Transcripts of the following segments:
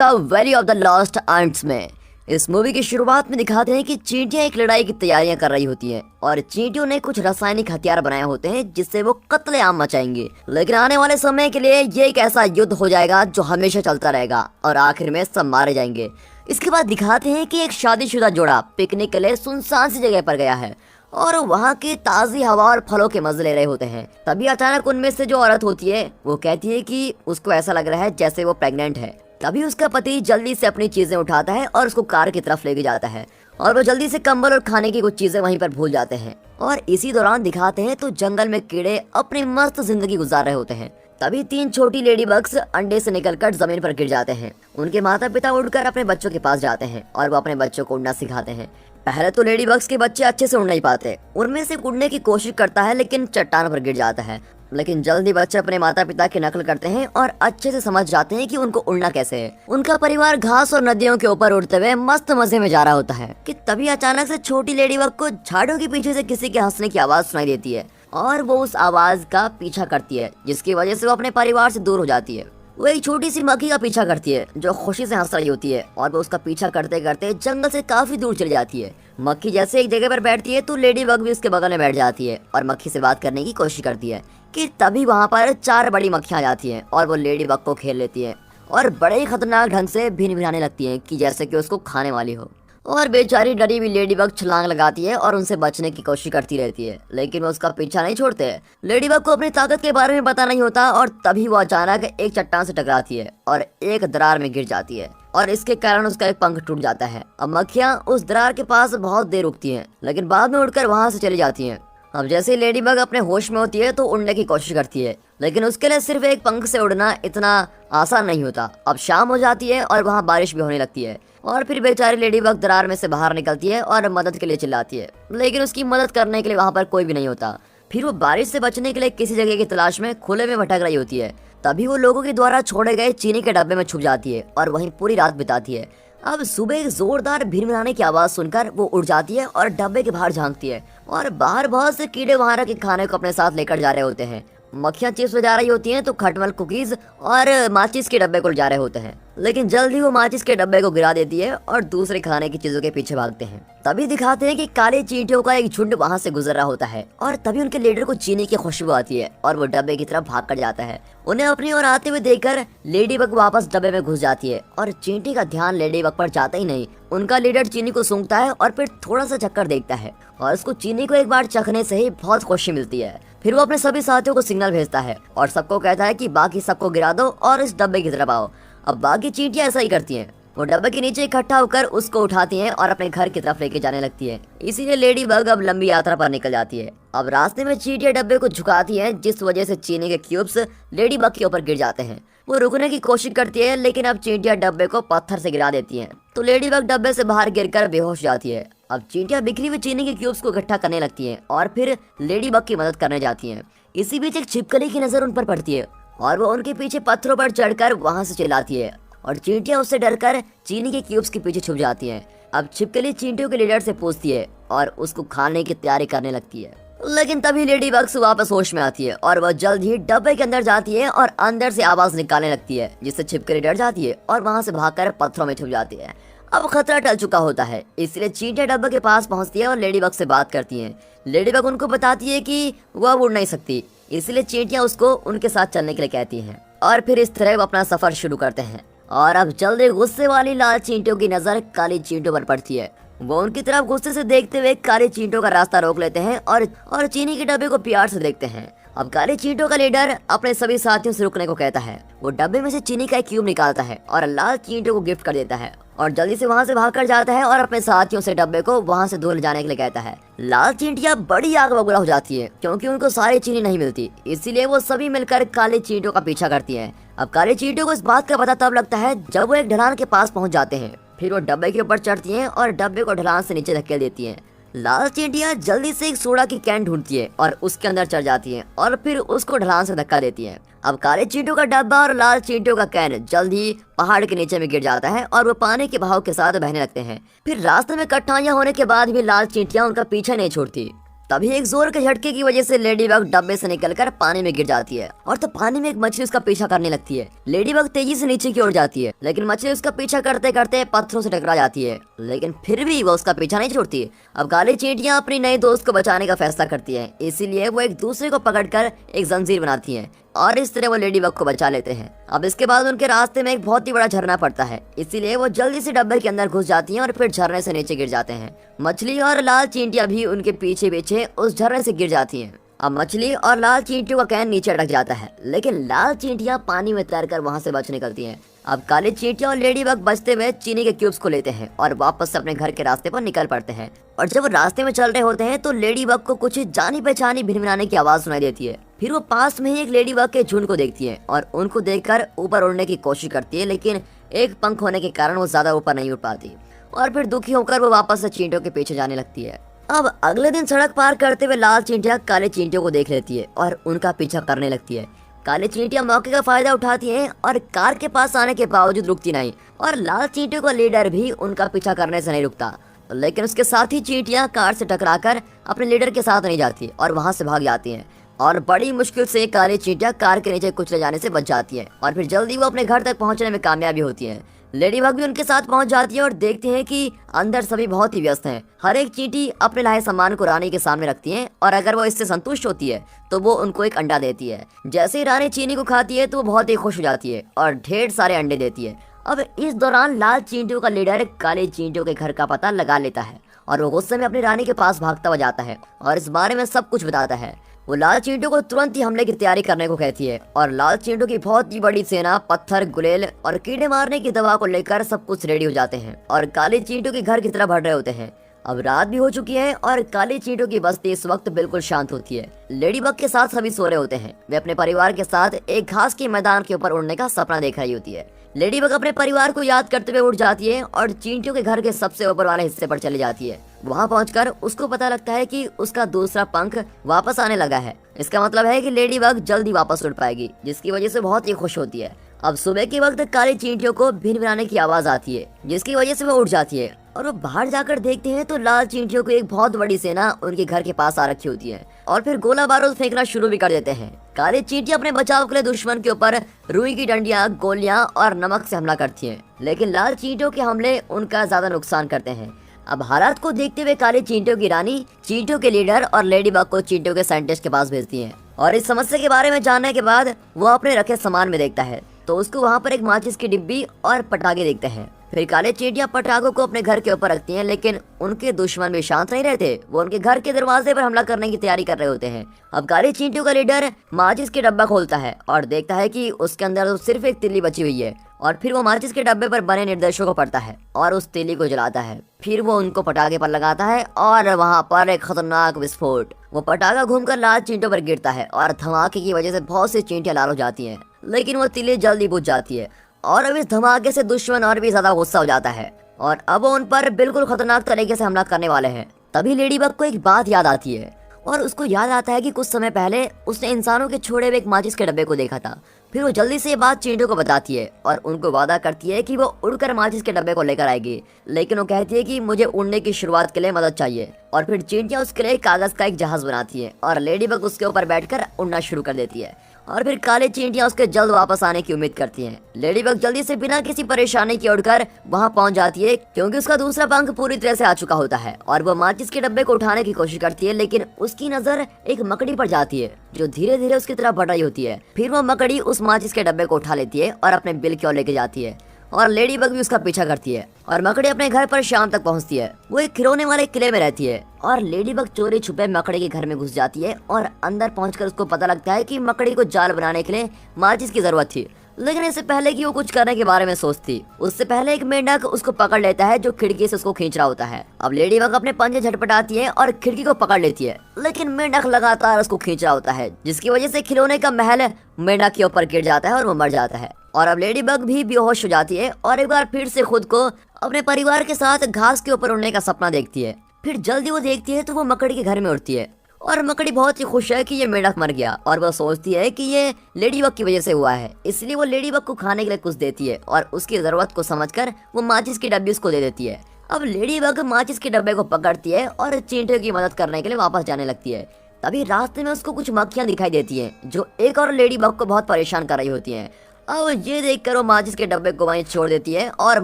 The valley of the lost aunts में इस movie की शुरुआत में दिखाते हैं कि चींटियां एक लड़ाई की तैयारियां कर रही होती हैं और चींटियों ने कुछ रासायनिक हथियार बनाए होते हैं जिससे वो कत्लेआम मचाएंगे। लेकिन आने वाले समय के लिए ये एक ऐसा युद्ध हो जाएगा जो हमेशा चलता रहेगा और आखिर में सब मारे जाएंगे। इसके बाद दिखाते हैं कि एक शादीशुदा जोड़ा पिकनिक के लिए सुनसान सी जगह पर गया है और वहाँ की ताज़ी हवा और फलों के मजे ले रहे होते हैं। तभी अचानक उनमें से जो औरत होती है वो कहती है कि उसको ऐसा लग रहा है जैसे वो प्रेग्नेंट है। तभी उसका पति जल्दी से अपनी चीजें उठाता है और उसको कार की तरफ लेके जाता है और वो जल्दी से कंबल और खाने की कुछ चीजें वहीं पर भूल जाते हैं। और इसी दौरान दिखाते हैं तो जंगल में कीड़े अपनी मस्त जिंदगी गुजार रहे होते हैं। तभी 3 छोटी लेडी बग्स अंडे से निकलकर जमीन पर गिर जाते हैं। उनके माता पिता उड़कर अपने बच्चों के पास जाते हैं और वो अपने बच्चों को उड़ना सिखाते हैं। पहले तो लेडी बग्स के बच्चे अच्छे से उड़ नहीं पाते, उनमें से उड़ने की कोशिश करता है लेकिन चट्टान पर गिर जाता है। लेकिन जल्दी बच्चे अपने माता पिता की नकल करते हैं और अच्छे से समझ जाते हैं कि उनको उड़ना कैसे है। उनका परिवार घास और नदियों के ऊपर उड़ते हुए मस्त मजे में जा रहा होता है कि तभी अचानक से छोटी लेडी बग को झाड़ों के पीछे से किसी के हंसने की आवाज सुनाई देती है और वो उस आवाज का पीछा करती है, जिसकी वजह से वो अपने परिवार से दूर हो जाती है। वो एक छोटी सी मक्खी का पीछा करती है जो खुशी से हंस रही होती है और वो उसका पीछा करते करते जंगल से काफी दूर चली जाती है। मक्खी जैसे एक जगह पर बैठती है तो लेडी बग भी उसके बगल में बैठ जाती है और मक्खी से बात करने की कोशिश करती है कि तभी वहाँ पर 4 बड़ी मक्खियाँ आ जाती हैं और वो लेडी बग को खेल लेती है और बड़े ही खतरनाक ढंग से भिन भिनाने लगती हैं कि जैसे कि उसको खाने वाली हो। और बेचारी डरी हुई लेडी बग छलांग लगाती है और उनसे बचने की कोशिश करती रहती है, लेकिन वो उसका पीछा नहीं छोड़ते। लेडी बग को अपनी ताकत के बारे में पता नहीं होता और तभी वो अचानक एक चट्टान से टकराती है और एक दरार में गिर जाती है और इसके कारण उसका एक पंख टूट जाता है। अब मक्खियाँ उस दरार के पास बहुत देर रुकती हैं लेकिन बाद में उड़कर वहां से चली जाती हैं। अब जैसे ही लेडी बग अपने होश में होती है तो उड़ने की कोशिश करती है, लेकिन उसके लिए सिर्फ एक पंख से उड़ना इतना आसान नहीं होता। अब शाम हो जाती है और वहाँ बारिश भी होने लगती है और फिर बेचारी लेडी बग दरार में से बाहर निकलती है और मदद के लिए चिल्लाती है, लेकिन उसकी मदद करने के लिए वहाँ पर कोई भी नहीं होता। फिर वो बारिश से बचने के लिए किसी जगह की तलाश में खुले में भटक रही होती है। तभी वो लोगों के द्वारा छोड़े गए चीनी के डब्बे में छुप जाती है और वहीं पूरी रात बिताती है। अब सुबह एक जोरदार भिनभिनाने की आवाज सुनकर वो उड़ जाती है और डब्बे के बाहर झांकती है और बाहर बहुत से कीड़े वहां रखे खाने को अपने साथ लेकर जा रहे होते हैं। मक्खियां चिप्स ले जा रही होती हैं तो खटमल कुकीज और माचिस के डब्बे को जा रहे होते हैं, लेकिन जल्द ही वो माचिस के डब्बे को गिरा देती है और दूसरे खाने की चीजों के पीछे भागते हैं। तभी दिखाते हैं कि काले चींटियों का एक झुंड वहां से गुजर रहा होता है और तभी उनके लीडर को चीनी की खुशबू आती है और वो डब्बे की तरफ भाग कर जाता है। उन्हें अपनी ओर आते हुए देखकर लेडी बग वापस डब्बे में घुस जाती है और चींटी का ध्यान लेडी बग पर जाता ही नहीं। उनका लीडर चीनी को सूंघता है और फिर थोड़ा सा चक्कर देखता है और उसको चीनी को एक बार चखने से ही बहुत खुशी मिलती है। फिर वो अपने सभी साथियों को सिग्नल भेजता है और सबको कहता है कि बाकी सबको गिरा दो और इस डब्बे की तरफ आओ। अब बाकी चींटियां ऐसा ही करती हैं, वो डब्बे के नीचे इकट्ठा होकर उसको उठाती हैं और अपने घर की तरफ लेके जाने लगती है। इसीलिए लेडी बग अब लंबी यात्रा पर निकल जाती है। अब रास्ते में चींटियां डब्बे को झुकाती हैं जिस वजह से चीनी के क्यूब्स लेडी बग के ऊपर गिर जाते हैं। वो रुकने की कोशिश करती है लेकिन अब चींटियां डब्बे को पत्थर से गिरा देती हैं तो लेडी बग डब्बे से बाहर गिरकर बेहोश जाती है। अब चींटियां बिखरी हुई चीनी के क्यूब्स को इकट्ठा करने लगती हैं और फिर लेडी बग की मदद करने जाती हैं। इसी बीच एक छिपकली की नजर उन पर पड़ती है और वो उनके पीछे पत्थरों पर चढ़कर वहां से चिल्लाती है और चींटियां उससे डरकर चीनी के क्यूब्स के पीछे छुप जाती हैं। अब छिपकली चींटियों के लीडर से पूछती है और उसको खाने की तैयारी करने लगती है, लेकिन तभी लेडी बग्स वापस होश में आती है और वह जल्द ही डब्बे के अंदर जाती है और अंदर से आवाज निकालने लगती है जिससे छिपकली डर जाती है और वहां से भागकर पत्थरों में छुप जाती है। अब खतरा टल चुका होता है, इसलिए चींटियां डब्बे के पास पहुंचती है और लेडी बग से बात करती हैं। लेडी बग उनको बताती है कि वह उड़ नहीं सकती, इसलिए चींटियां उसको उनके साथ चलने के लिए कहती हैं और फिर इस तरह वो अपना सफर शुरू करते हैं। और अब जल्दी गुस्से वाली लाल चींटियों की नजर काली चींटियों पर पड़ती है। वो उनकी तरफ गुस्से से देखते हुए काली चींटियों का रास्ता रोक लेते हैं और चीनी के डब्बे को प्यार से देखते हैं। अब काली चींटियों का लीडर अपने सभी साथियों से रुकने को कहता है। वो डब्बे में से चीनी का एक क्यूब निकालता है और लाल चींटियों को गिफ्ट कर देता है और जल्दी से वहां से भाग कर जाता है और अपने साथियों से डब्बे को वहां से दूर ले जाने के लिए कहता है। लाल चींटियां बड़ी आग बबूला हो जाती है क्योंकि उनको सारी चीनी नहीं मिलती, इसीलिए वो सभी मिलकर काली चींटियों का पीछा करती हैं। अब काली चींटियों को इस बात का पता तब लगता है जब वो एक ढलान के पास पहुंच जाते हैं। फिर वो डब्बे के ऊपर चढ़ती हैं और डब्बे को ढलान से नीचे धकेल देती हैं। लाल चींटियां जल्दी से एक सोडा की कैन ढूंढती है और उसके अंदर चढ़ जाती हैं और फिर उसको ढलान से धक्का देती हैं। अब काले चींटियों का डब्बा और लाल चींटियों का कैन जल्द ही पहाड़ के नीचे में गिर जाता है और वो पानी के बहाव के साथ बहने लगते हैं। फिर रास्ते में कठिनाइयां होने के बाद भी लाल चींटियां उनका पीछा नहीं छोड़ती तभी एक जोर के झटके की वजह से लेडी बग डब्बे से निकलकर पानी में गिर जाती है और तो पानी में एक मछली उसका पीछा करने लगती है। लेडी बग तेजी से नीचे की ओर जाती है, लेकिन मछली उसका पीछा करते करते पत्थरों से टकरा जाती है, लेकिन फिर भी वो उसका पीछा नहीं छोड़ती। अब काली चींटियां अपनी नई दोस्त को बचाने का फैसला करती है, इसीलिए वो एक दूसरे को पकड़कर एक जंजीर बनाती है और इस तरह वो लेडी बग को बचा लेते हैं। अब इसके बाद उनके रास्ते में एक बहुत ही बड़ा झरना पड़ता है, इसीलिए वो जल्दी से डब्बे के अंदर घुस जाती हैं और फिर झरने से नीचे गिर जाते हैं। मछली और लाल चींटियां भी उनके पीछे पीछे उस झरने से गिर जाती हैं। अब मछली और लाल चींटियों का कैन नीचे अटक जाता है, लेकिन लाल चींटियां पानी में तैरकर वहां से बच निकलती हैं। अब काली चींटियां और लेडी बग बचते हुए चीनी के क्यूब्स को लेते हैं और वापस अपने घर के रास्ते पर निकल पड़ते हैं। और जब रास्ते में चल रहे होते हैं तो लेडी बग को कुछ जानी पहचानी भिनभिनाने की आवाज सुनाई देती है। फिर वो पास में ही एक लेडी बग के झुंड को देखती है और उनको देखकर ऊपर उड़ने की कोशिश करती है, लेकिन एक पंख होने के कारण वो ज्यादा ऊपर नहीं उड़ पाती और फिर दुखी होकर वो वापस से चींटियों के पीछे जाने लगती है। अब अगले दिन सड़क पार करते हुए लाल चींटियां काले चींटियों को देख लेती है और उनका पीछा करने लगती है। काली चींटियां मौके का फायदा उठाती हैं और कार के पास आने के बावजूद रुकती नहीं और लाल चींटियों का लीडर भी उनका पीछा करने से नहीं रुकता, लेकिन उसके साथ ही चींटियां कार से टकराकर अपने लीडर के साथ नहीं जाती और वहां से भाग जाती हैं और बड़ी मुश्किल से काली चींटियां कार के नीचे कुचले जाने से बच जाती हैं और फिर जल्दी वो अपने घर तक पहुंचने में कामयाबी होती है। लेडी बग भी उनके साथ पहुंच जाती है और देखते हैं कि अंदर सभी बहुत ही व्यस्त हैं। हर एक चींटी अपने लाए सामान को रानी के सामने रखती है और अगर वो इससे संतुष्ट होती है तो वो उनको एक अंडा देती है। जैसे ही रानी चीनी को खाती है तो वो बहुत ही खुश हो जाती है और ढेर सारे अंडे देती है। अब इस दौरान लाल चींटियों का लीडर काली चींटियों के घर का पता लगा लेता है और वो गुस्से में अपनी रानी के पास भागता हुआ जाता है और इस बारे में सब कुछ बताता है। वो लाल चींटियों को तुरंत ही हमले की तैयारी करने को कहती है और लाल चींटियों की बहुत ही बड़ी सेना पत्थर, गुलेल और कीड़े मारने की दवा को लेकर सब कुछ रेडी हो जाते हैं और काली चींटियों के घर की तरफ बढ़ रहे होते हैं। अब रात भी हो चुकी है और काली चींटियों की बस्ती इस वक्त बिल्कुल शांत होती है। लेडी बग के साथ सभी सो रहे होते हैं। वे अपने परिवार के साथ एक घास के मैदान के ऊपर उड़ने का सपना देख रही होती है। लेडी बग अपने परिवार को याद करते हुए उठ जाती है और चींटियों के घर के सबसे ऊपर वाले हिस्से पर चली जाती है। वहां पहुंचकर उसको पता लगता है कि उसका दूसरा पंख वापस आने लगा है। इसका मतलब है कि लेडी बग जल्दी वापस उड़ पाएगी, जिसकी वजह से बहुत ही खुश होती है। अब सुबह के वक्त काली चींटियों को भिनभिनाने की आवाज आती है, जिसकी वजह से वो उठ जाती है और वो बाहर जाकर देखते हैं तो लाल चींटियों को एक बहुत बड़ी सेना उनके घर के पास आ रखी होती है और फिर गोला बारूद फेंकना शुरू भी कर देते हैं। काली चींटियां अपने बचाव के लिए दुश्मन के ऊपर रुई की डंडियां, गोलियां और नमक से हमला करती हैं, लेकिन लाल चींटियों के हमले उनका ज्यादा नुकसान करते हैं। अब हालात को देखते हुए काली चींटियों की रानी चींटियों के लीडर और लेडी बग को चींटियों के साइंटिस्ट के पास भेजती है और इस समस्या के बारे में जानने के बाद वो अपने रखे सामान में देखता है तो उसको वहाँ पर एक माचिस की डिब्बी और पटाखे देखते हैं। फिर काले चींटियां पटाखों को अपने घर के ऊपर रखती हैं, लेकिन उनके दुश्मन भी शांत नहीं रहते। वो उनके घर के दरवाजे पर हमला करने की तैयारी कर रहे होते हैं। अब काली चींटियों का लीडर माचिस के डब्बा खोलता है और देखता है कि उसके अंदर तो सिर्फ एक तिल्ली बची हुई है और फिर वो माचिस के डब्बे पर बने निर्देशों को पढ़ता है और उस तिल्ली को जलाता है। फिर वो उनको पटाखे पर लगाता है और वहाँ पर एक खतरनाक विस्फोट। वो पटाखा घूमकर लाल चींटियों पर गिरता है और धमाके की वजह से बहुत सी चींटियां लाल हो जाती हैं, लेकिन वो तिल्ली जल्दी बुझ जाती है और अब इस धमाके से दुश्मन और भी ज्यादा गुस्सा हो जाता है और अब वो उन पर बिल्कुल खतरनाक तरीके से हमला करने वाले हैं। तभी लेडी बग को एक बात याद आती है और उसको याद आता है कि कुछ समय पहले उसने इंसानों के छोड़े हुए एक माचिस के डब्बे को देखा था। फिर वो जल्दी से ये बात चींटियों को बताती है और उनको वादा करती है कि वो उड़कर माचिस के डब्बे को लेकर आएगी, लेकिन वो कहती है कि मुझे उड़ने की शुरुआत के लिए मदद चाहिए। और फिर चींटियां उसके लिए कागज का एक जहाज बनाती है और लेडी बग उसके ऊपर बैठकर उड़ना शुरू कर देती है और फिर काले चींटियां उसके जल्द वापस आने की उम्मीद करती हैं। लेडी बग जल्दी से बिना किसी परेशानी के उड़कर वहां पहुंच जाती है, क्योंकि उसका दूसरा पंख पूरी तरह से आ चुका होता है और वो माचिस के डब्बे को उठाने की कोशिश करती है, लेकिन उसकी नजर एक मकड़ी पर जाती है जो धीरे धीरे उसकी तरफ बढ़ रही होती है। फिर वो मकड़ी उस माचिस के डब्बे को उठा लेती है और अपने बिल की ओर लेके जाती है और लेडी बग भी उसका पीछा करती है और मकड़ी अपने घर पर शाम तक पहुंचती है। वो एक खिलौने वाले किले में रहती है और लेडी बग चोरी छुपे मकड़ी के घर में घुस जाती है और अंदर पहुंचकर उसको पता लगता है कि मकड़ी को जाल बनाने के लिए माचिस की जरूरत थी। लेकिन इससे पहले कि वो कुछ करने के बारे में सोचती, उससे पहले एक मेंढक उसको पकड़ लेता है जो खिड़की से उसको खींच रहा होता है। अब लेडी बग अपने पंजे झटपटाती है और खिड़की को पकड़ लेती है, लेकिन मेंढक लगातार उसको खींच रहा होता है, जिसकी वजह से खिलौने का महल मेंढक के ऊपर गिर जाता है और वो मर जाता है। और अब लेडी बग भी बेहोश हो जाती है और एक बार फिर से खुद को अपने परिवार के साथ घास के ऊपर उड़ने का सपना देखती है। फिर जल्दी वो देखती है तो वो मकड़ी के घर में उड़ती है और मकड़ी बहुत ही खुश है कि ये मेंढक मर गया और वो सोचती है कि ये लेडी बग की वजह से हुआ है, इसलिए वो लेडी बग को खाने के लिए कुछ देती है और उसकी जरूरत को समझकर वो माचिस की डब्बी उसको दे देती है। अब लेडी बग माचिस के डब्बे को पकड़ती है और चींटियों की मदद करने के लिए वापस जाने लगती है। तभी रास्ते में उसको कुछ मक्खियां दिखाई देती हैं जो एक और लेडी बग को बहुत परेशान कर रही होती हैं। अब ये देखकर वो माचिस के डब्बे को वहीं छोड़ देती है और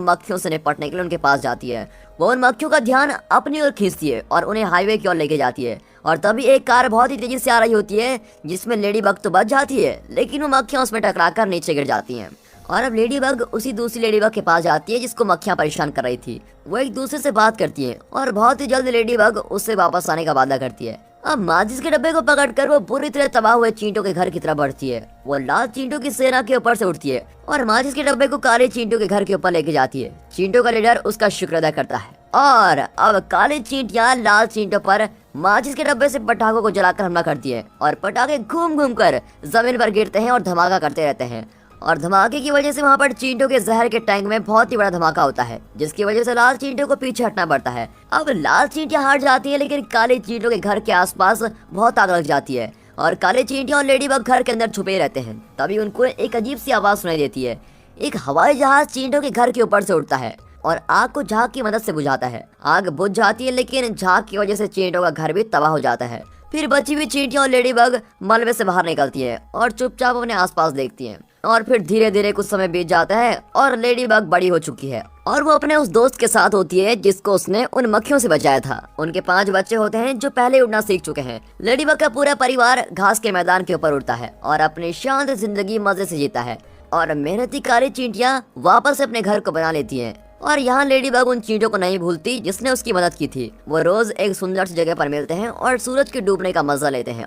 मक्खियों से निपटने के लिए उनके पास जाती है। वो उन मक्खियों का ध्यान अपनी ओर खींचती है और उन्हें हाईवे की ओर लेके जाती है। और तभी एक कार बहुत ही तेजी से आ रही होती है जिसमें लेडी बग तो बच जाती है, लेकिन वो मक्खियां उसमें टकराकर नीचे गिर जाती हैं। और अब लेडी बग उसी दूसरी लेडी बग के पास जाती है जिसको मक्खियां परेशान कर रही थी। वो एक दूसरे से बात करती है और बहुत ही जल्द लेडी बग उससे वापस आने का वादा करती है। अब माचिस के डब्बे को पकड़कर वो पूरी तरह तबाह हुए चींटों के घर की तरफ बढ़ती है। वो लाल चींटों की सेना के ऊपर से उठती है और माचिस के डब्बे को काले चींटों के घर के ऊपर लेके जाती है। चींटों का लीडर उसका शुक्र अदा करता है और अब काले चींटियां लाल चींटों पर माचिस के डब्बे से पटाखों को जलाकर हमला करती है और पटाखे घूम घूम कर जमीन पर गिरते हैं और धमाका करते रहते हैं। और धमाके की वजह से वहाँ पर चींटों के जहर के टैंक में बहुत ही बड़ा धमाका होता है, जिसकी वजह से लाल चींटों को पीछे हटना पड़ता है। अब लाल चींटियां हार जाती है, लेकिन काले चींटों के घर के आसपास बहुत आग लग जाती है और काले चींटियां और लेडी बग घर के अंदर छुपे रहते हैं। तभी उनको एक अजीब सी आवाज सुनाई देती है। एक हवाई जहाज चींटों के घर के ऊपर से उड़ता है और आग को झाग की मदद से बुझाता है। आग बुझ जाती है, लेकिन झाग की वजह से चींटों का घर भी तबाह हो जाता है। फिर बची हुई चींटियां और लेडी बग मलबे से बाहर निकलती है और चुपचाप अपने आसपास देखती हैं। और फिर धीरे धीरे कुछ समय बीत जाता है और लेडी बग बड़ी हो चुकी है और वो अपने उस दोस्त के साथ होती है जिसको उसने उन मक्खियों से बचाया था। उनके 5 बच्चे होते हैं जो पहले उड़ना सीख चुके हैं। लेडी बग का पूरा परिवार घास के मैदान के ऊपर उड़ता है और अपनी शांत जिंदगी मजे से जीता है। और मेहनती काली चींटियां वापस अपने घर को बना लेती हैं। और यहाँ लेडी बग उन चींटियों को नहीं भूलती जिसने उसकी मदद की थी। वो रोज एक सुंदर सी जगह पर मिलते हैं और सूरज के डूबने का मजा लेते हैं।